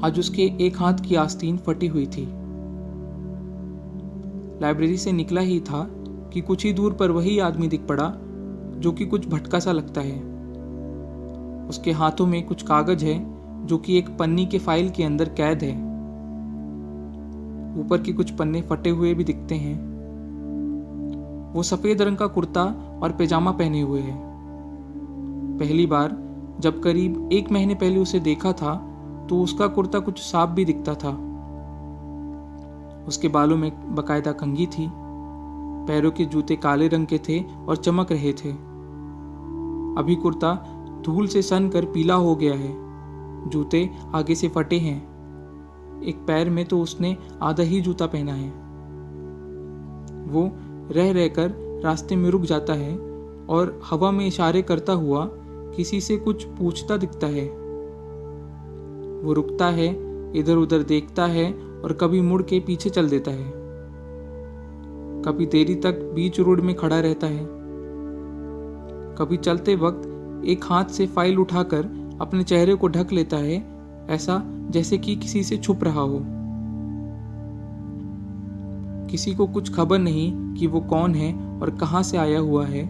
आज उसके एक हाथ की आस्तीन फटी हुई थी। लाइब्रेरी से निकला ही था कि कुछ ही दूर पर वही आदमी दिख पड़ा जो कि कुछ भटका सा लगता है। उसके हाथों में कुछ कागज है जो कि एक पन्नी के फाइल के अंदर कैद है। ऊपर के कुछ पन्ने फटे हुए भी दिखते हैं। वो सफेद रंग का कुर्ता और पैजामा पहने हुए है। पहली बार जब करीब 1 महीने पहले उसे देखा था तो उसका कुर्ता कुछ साफ भी दिखता था। उसके बालों में बकायदा कंघी थी। पैरों के जूते काले रंग के थे और चमक रहे थे। अभी कुर्ता धूल से सन कर पीला हो गया है। जूते आगे से फटे हैं। एक पैर में तो उसने आधा ही जूता पहना है। वो रह रहकर रास्ते में रुक जाता है और हवा में इशारे करता हुआ किसी से कुछ पूछता दिखता है। वो रुकता है, इधर उधर देखता है और कभी मुड़ के पीछे चल देता है। कभी देरी तक बीच रोड में खड़ा रहता है। कभी चलते वक्त एक हाथ से फाइल उठाकर अपने चेहरे को ढक लेता है, ऐसा जैसे कि किसी से छुप रहा हो। किसी को कुछ खबर नहीं कि वो कौन है और कहां से आया हुआ है।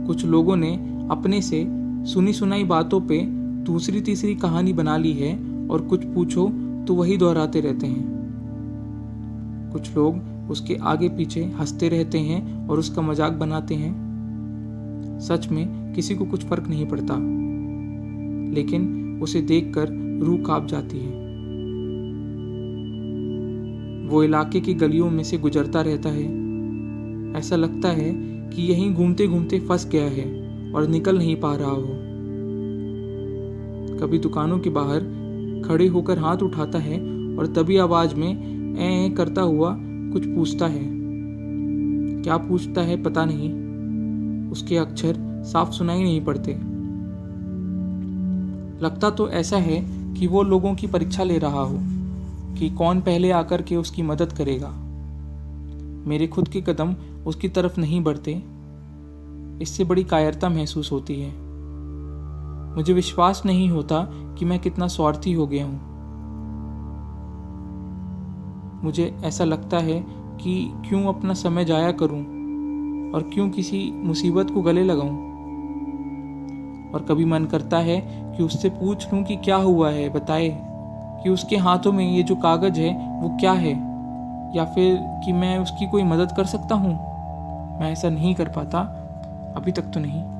कुछ लोगों ने अपने से सुनी सुनाई बातों पे दूसरी तीसरी कहानी बना ली है और कुछ पूछो तो वही दोहराते रहते हैं। कुछ लोग उसके आगे पीछे हंसते रहते हैं और उसका मजाक बनाते हैं। सच में किसी को कुछ फर्क नहीं पड़ता, लेकिन उसे देखकर रूह कांप जाती है। वो इलाके की गलियों में से गुजरता रहता है। ऐसा लगता है कि यहीं घूमते घूमते फंस गया है और निकल नहीं पा रहा हो। कभी दुकानों के बाहर खड़े होकर हाथ उठाता है और तभी आवाज में ऐ करता हुआ कुछ पूछता है। क्या पूछता है पता नहीं। उसके अक्षर साफ सुनाई नहीं पड़ते। लगता तो ऐसा है कि वो लोगों की परीक्षा ले रहा हो कि कौन पहले आकर के उसकी मदद करेगा। मेरे खुद के कदम उसकी तरफ नहीं बढ़ते। इससे बड़ी कायरता महसूस होती है। मुझे विश्वास नहीं होता कि मैं कितना स्वार्थी हो गया हूं। मुझे ऐसा लगता है कि क्यों अपना समय जाया करूं और क्यों किसी मुसीबत को गले लगाऊं। और कभी मन करता है कि उससे पूछ लूं कि क्या हुआ है, बताए कि उसके हाथों में ये जो कागज है वो क्या है, या फिर कि मैं उसकी कोई मदद कर सकता हूं। मैं ऐसा नहीं कर पाता, अभी तक तो नहीं।